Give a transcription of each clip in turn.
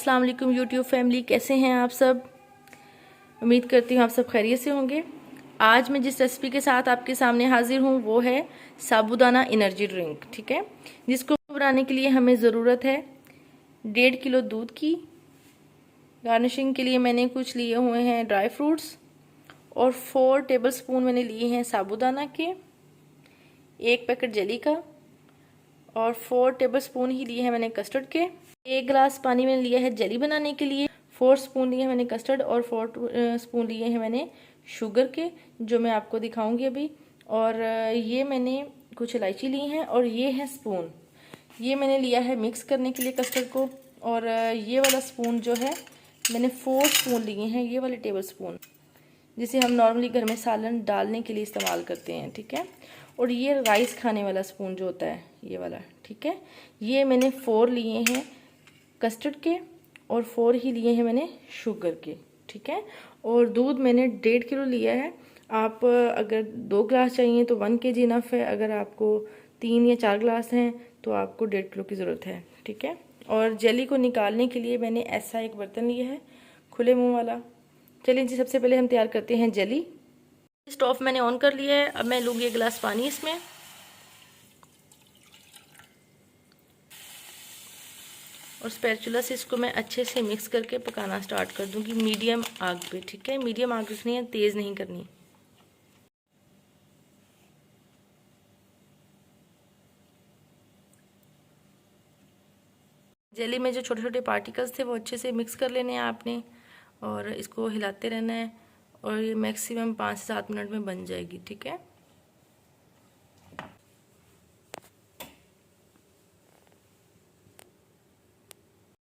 अस्सलाम वालेकुम YouTube family, कैसे हैं आप सब। उम्मीद करती हूँ आप सब खैरियत से होंगे। आज मैं जिस रेसिपी के साथ आपके सामने हाजिर हूँ वो है साबूदाना एनर्जी ड्रिंक, ठीक है। जिसको बनाने के लिए हमें ज़रूरत है 1.5 किलो दूध की। गार्निशिंग के लिए मैंने कुछ लिए हुए हैं ड्राई फ्रूट्स और 4 टेबलस्पून मैंने लिए हैं साबूदाना के, 1 पैकेट जेली का और 4 टेबलस्पून ही लिए हैं मैंने कस्टर्ड के। 1 गिलास पानी मैंने लिया है जेली बनाने के लिए, 4 स्पून लिए हैं मैंने कस्टर्ड और 4 स्पून लिए हैं मैंने शुगर के, जो मैं आपको दिखाऊंगी अभी। और ये मैंने कुछ इलायची ली हैं और ये है स्पून, ये मैंने लिया है मिक्स करने के लिए कस्टर्ड को। और ये वाला स्पून जो है मैंने 4 स्पून लिए हैं, ये वाले टेबल स्पून जिसे हम नॉर्मली घर में सालन डालने के लिए इस्तेमाल करते हैं, ठीक है। और ये राइस खाने वाला स्पून जो होता है ये वाला, ठीक है। ये मैंने 4 लिए हैं कस्टर्ड के और 4 ही लिए हैं मैंने शुगर के, ठीक है। और दूध मैंने 1.5 किलो लिया है। आप अगर 2 गिलास चाहिए तो 1 kg इनफ है, अगर आपको 3 या 4 गिलास हैं तो आपको 1.5 किलो की ज़रूरत है, ठीक है। और जेली को निकालने के लिए मैंने ऐसा एक बर्तन लिया है खुले मुंह वाला। चलिए जी, सबसे पहले हम तैयार करते हैं जेली। स्टोव मैंने ऑन कर लिया है। अब मैं लूँगी 1 गिलास पानी इसमें और स्पैचुला से इसको मैं अच्छे से मिक्स करके पकाना स्टार्ट कर दूंगी मीडियम आग पे, ठीक है। मीडियम आग रखनी है, तेज़ नहीं करनी। जेली में जो छोटे छोटे पार्टिकल्स थे वो अच्छे से मिक्स कर लेने हैं आपने और इसको हिलाते रहना है और ये मैक्सिमम 5 से 7 मिनट में बन जाएगी, ठीक है।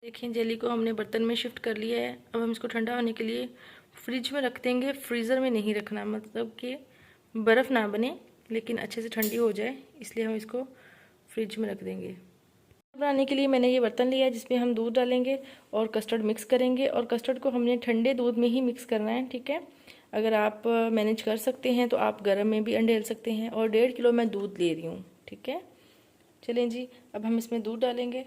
देखिए जेली को हमने बर्तन में शिफ्ट कर लिया है। अब हम इसको ठंडा होने के लिए फ्रिज में रख देंगे। फ्रीज़र में नहीं रखना, मतलब कि बर्फ़ ना बने लेकिन अच्छे से ठंडी हो जाए, इसलिए हम इसको फ्रिज में रख देंगे। बनाने के लिए मैंने ये बर्तन लिया है जिसमें हम दूध डालेंगे और कस्टर्ड मिक्स करेंगे। और कस्टर्ड को हमने ठंडे दूध में ही मिक्स करना है, ठीक है। अगर आप मैनेज कर सकते हैं तो आप गर्म में भी अंडेल सकते हैं। और 1.5 किलो मैं दूध ले रही हूँ, ठीक है। चलें जी, अब हम इसमें दूध डालेंगे।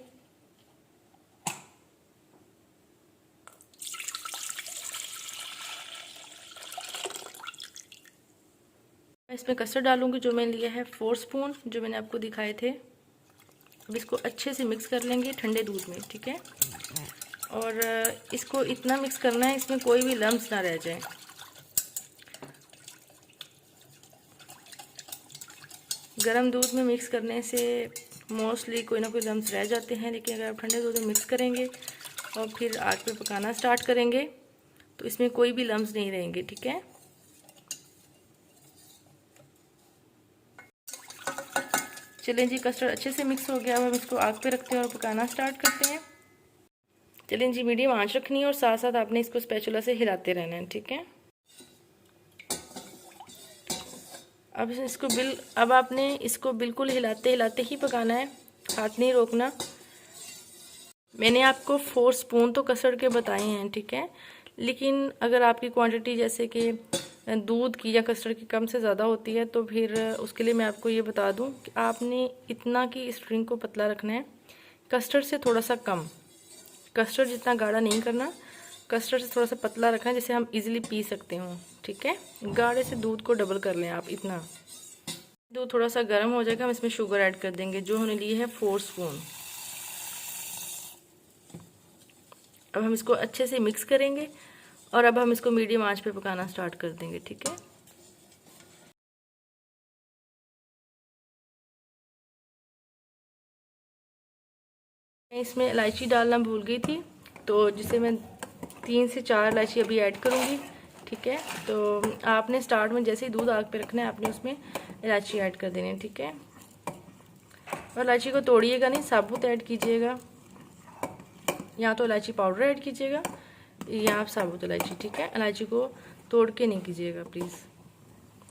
मैं इसमें कस्टर्ड डालूंगी जो मैंने लिया है 4 स्पून, जो मैंने आपको दिखाए थे। अब इसको अच्छे से मिक्स कर लेंगे ठंडे दूध में, ठीक है। और इसको इतना मिक्स करना है इसमें कोई भी लम्स ना रह जाए। गरम दूध में मिक्स करने से मोस्टली कोई ना कोई लम्स रह जाते हैं, लेकिन अगर आप ठंडे दूध में मिक्स करेंगे और फिर आग पे पकाना स्टार्ट करेंगे तो इसमें कोई भी लम्स नहीं रहेंगे, ठीक है। चलें जी, कस्टर्ड अच्छे से मिक्स हो गया। अब हम इसको आग पे रखते हैं और पकाना स्टार्ट करते हैं। चलें जी, मीडियम आंच रखनी है और साथ साथ आपने इसको स्पैचुला से हिलाते रहना है, ठीक है। अब आपने इसको बिल्कुल हिलाते हिलाते ही पकाना है, हाथ नहीं रोकना। मैंने आपको 4 स्पून तो कस्टर्ड के बताए हैं, ठीक है। लेकिन अगर आपकी क्वांटिटी जैसे कि दूध की या कस्टर्ड की कम से ज़्यादा होती है तो फिर उसके लिए मैं आपको ये बता दूं कि आपने इतना कि इस ड्रिंक को पतला रखना है, कस्टर्ड से थोड़ा सा कम। कस्टर्ड जितना गाढ़ा नहीं करना, कस्टर्ड से थोड़ा सा पतला रखना है जिसे हम इजीली पी सकते हो, ठीक है। गाढ़े से दूध को डबल कर लें आप इतना। दूध थोड़ा सा गर्म हो जाएगा, हम इसमें शुगर ऐड कर देंगे जो हमने लिए है 4 स्पून। अब हम इसको अच्छे से मिक्स करेंगे और अब हम इसको मीडियम आंच पे पकाना स्टार्ट कर देंगे, ठीक है। मैं इसमें इलायची डालना भूल गई थी, तो जिसे मैं 3 से 4 इलायची अभी ऐड करूँगी, ठीक है। तो आपने स्टार्ट में जैसे ही दूध आग पे रखना है आपने उसमें इलायची ऐड कर देनी है, ठीक है। और इलायची को तोड़िएगा नहीं, साबुत ऐड कीजिएगा, या तो इलायची पाउडर ऐड कीजिएगा या आप साबुत इलायची, ठीक है। इलायची को तोड़ के नहीं कीजिएगा प्लीज़,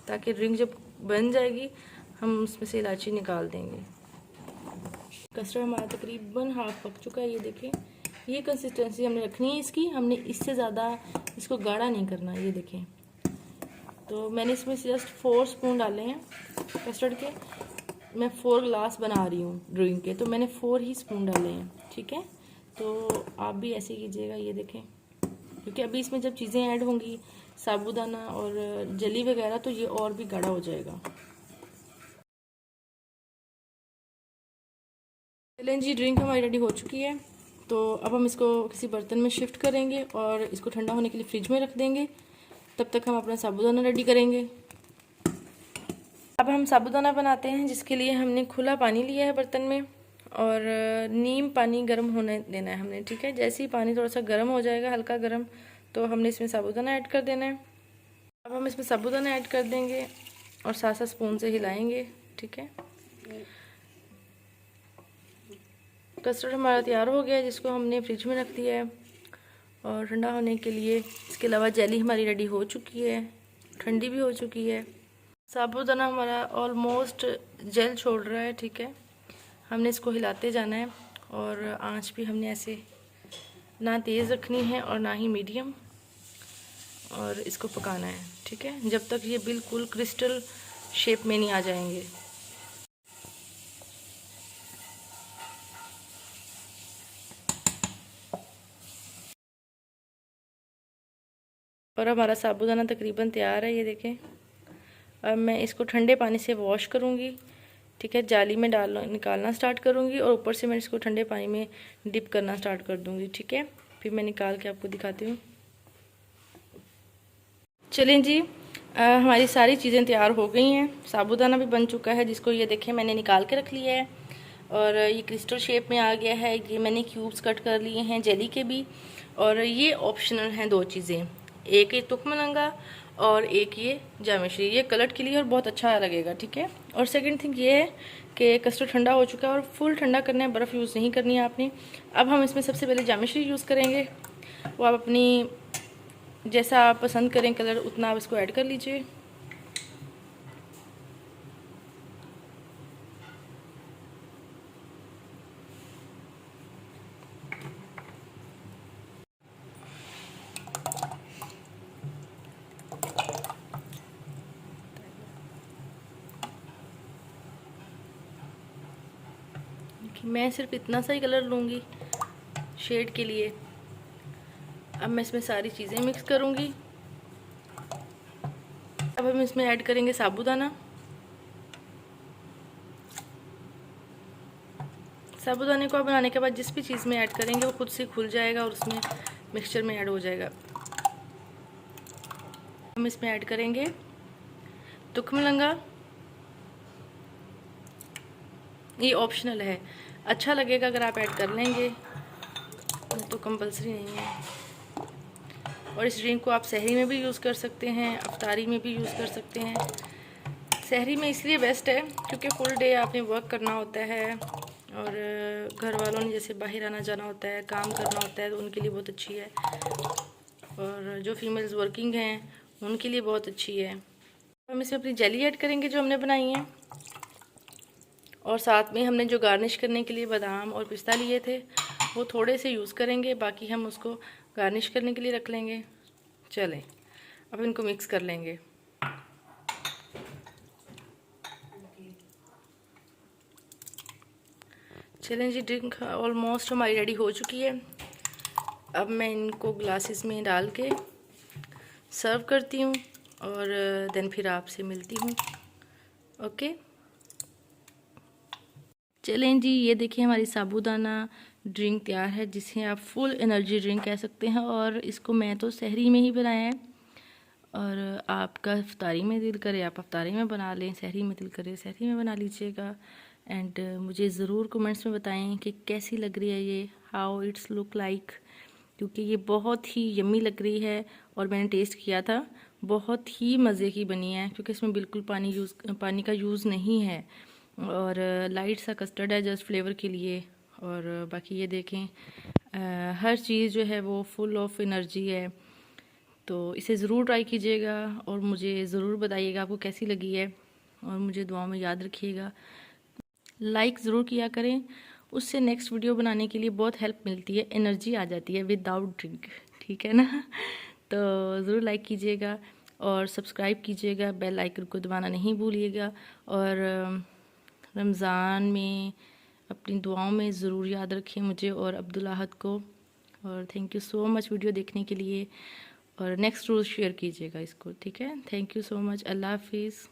ताकि ड्रिंक जब बन जाएगी हम उसमें से इलायची निकाल देंगे। कस्टर्ड हमारा तकरीबन हाफ पक चुका है, ये देखें। ये कंसिस्टेंसी हमने रखनी है इसकी, हमने इससे ज़्यादा इसको गाढ़ा नहीं करना, ये देखें। तो मैंने इसमें जस्ट 4 स्पून डाले हैं कस्टर्ड के। मैं 4 गिलास बना रही हूँ ड्रिंक के, तो मैंने 4 ही स्पून डाले हैं, ठीक है। तो आप भी ऐसे कीजिएगा। ये देखें, क्योंकि अभी इसमें जब चीज़ें ऐड होंगी साबूदाना और जली वगैरह, तो ये और भी गाढ़ा हो जाएगा। चलें जी, ड्रिंक हमारी रेडी हो चुकी है। तो अब हम इसको किसी बर्तन में शिफ्ट करेंगे और इसको ठंडा होने के लिए फ्रिज में रख देंगे। तब तक हम अपना साबूदाना रेडी करेंगे। अब हम साबूदाना बनाते हैं, जिसके लिए हमने खुला पानी लिया है बर्तन में और नीम पानी गर्म होने देना है हमने, ठीक है। जैसे ही पानी थोड़ा सा गर्म हो जाएगा, हल्का गर्म, तो हमने इसमें साबूदाना ऐड कर देना है। अब हम इसमें साबूदाना ऐड कर देंगे और साथ साथ स्पून से हिलाएंगे, ठीक है। कस्टर्ड हमारा तैयार हो गया है, जिसको हमने फ्रिज में रख दिया है और ठंडा होने के लिए। इसके अलावा जेली हमारी रेडी हो चुकी है, ठंडी भी हो चुकी है। साबूदाना हमारा ऑलमोस्ट जेल छोड़ रहा है, ठीक है। हमने इसको हिलाते जाना है और आंच भी हमने ऐसे ना तेज़ रखनी है और ना ही मीडियम, और इसको पकाना है, ठीक है, जब तक ये बिल्कुल क्रिस्टल शेप में नहीं आ जाएंगे। और हमारा साबूदाना तकरीबन तैयार है, ये देखें। अब मैं इसको ठंडे पानी से वॉश करूँगी, ठीक है। जाली में निकालना स्टार्ट करूँगी और ऊपर से मैं इसको ठंडे पानी में डिप करना स्टार्ट कर दूँगी, ठीक है। फिर मैं निकाल के आपको दिखाती हूँ। चलें जी, हमारी सारी चीज़ें तैयार हो गई हैं। साबूदाना भी बन चुका है, जिसको ये देखें मैंने निकाल के रख लिया है और ये क्रिस्टल शेप में आ गया है। ये मैंने क्यूब्स कट कर लिए हैं जेली के भी, और ये ऑप्शनल हैं दो चीज़ें, एक ये तुखमलंगा और एक ये जामिश्री। ये कलर के लिए और बहुत अच्छा लगेगा, ठीक है। और सेकंड थिंग ये है कि कस्टर्ड ठंडा हो चुका है और फुल ठंडा करना है, बर्फ़ यूज़ नहीं करनी है आपने। अब हम इसमें सबसे पहले जामिश्री यूज़ करेंगे। वो आप अपनी जैसा आप पसंद करें कलर, उतना आप इसको ऐड कर लीजिए। मैं सिर्फ इतना सा ही कलर लूँगी शेड के लिए। अब मैं इसमें सारी चीज़ें मिक्स करूँगी। अब हम इसमें ऐड करेंगे साबूदाना। साबूदाने को बनाने के बाद जिस भी चीज़ में ऐड करेंगे वो खुद से खुल जाएगा और उसमें मिक्सचर में ऐड हो जाएगा। हम इसमें ऐड करेंगे तुखमलंगा। ये ऑप्शनल है, अच्छा लगेगा अगर आप ऐड कर लेंगे, तो कंपलसरी नहीं है। और इस ड्रिंक को आप सहरी में भी यूज़ कर सकते हैं, अफ्तारी में भी यूज़ कर सकते हैं। सहरी में इसलिए बेस्ट है क्योंकि फुल डे आपने वर्क करना होता है और घर वालों ने जैसे बाहर आना जाना होता है, काम करना होता है, तो उनके लिए बहुत अच्छी है। और जो फीमेल्स वर्किंग हैं उनके लिए बहुत अच्छी है। हम इसमें अपनी जेली ऐड करेंगे जो हमने बनाई है, और साथ में हमने जो गार्निश करने के लिए बादाम और पिस्ता लिए थे वो थोड़े से यूज़ करेंगे, बाकी हम उसको गार्निश करने के लिए रख लेंगे। चलें, अब इनको मिक्स कर लेंगे। चलें जी, ड्रिंक ऑलमोस्ट हमारी रेडी हो चुकी है। अब मैं इनको ग्लासेस में डाल के सर्व करती हूँ और देन फिर आपसे मिलती हूँ। ओके, चलें जी, ये देखिए हमारी साबूदाना ड्रिंक तैयार है, जिसे आप फुल एनर्जी ड्रिंक कह सकते हैं। और इसको मैं तो सहरी में ही बनाया है, और आपका इफ्तारी में दिल करे आप इफ्तारी में बना लें, सहरी में दिल करे सहरी में बना लीजिएगा। एंड मुझे ज़रूर कमेंट्स में बताएं कि कैसी लग रही है ये, हाउ इट्स लुक लाइक, क्योंकि ये बहुत ही यम्मी लग रही है और मैंने टेस्ट किया था, बहुत ही मज़े की बनी है, क्योंकि इसमें बिल्कुल पानी का यूज़ नहीं है और लाइट सा कस्टर्ड है जस्ट फ्लेवर के लिए। और बाकी ये देखें हर चीज़ जो है वो फुल ऑफ एनर्जी है। तो इसे ज़रूर ट्राई कीजिएगा और मुझे ज़रूर बताइएगा आपको कैसी लगी है, और मुझे दुआओं में याद रखिएगा। लाइक ज़रूर किया करें, उससे नेक्स्ट वीडियो बनाने के लिए बहुत हेल्प मिलती है, एनर्जी आ जाती है विदाउट ड्रिंक, ठीक है ना। तो ज़रूर लाइक कीजिएगा और सब्सक्राइब कीजिएगा, बेल आइकन को दबाना नहीं भूलिएगा। और रमज़ान में अपनी दुआओं में ज़रूर याद रखें मुझे और अब्दुल अहद को। और thank you so much video देखने के लिए, और नेक्स्ट रोज़ शेयर कीजिएगा इसको, ठीक है। Thank you so much. अल्लाह हाफिज़।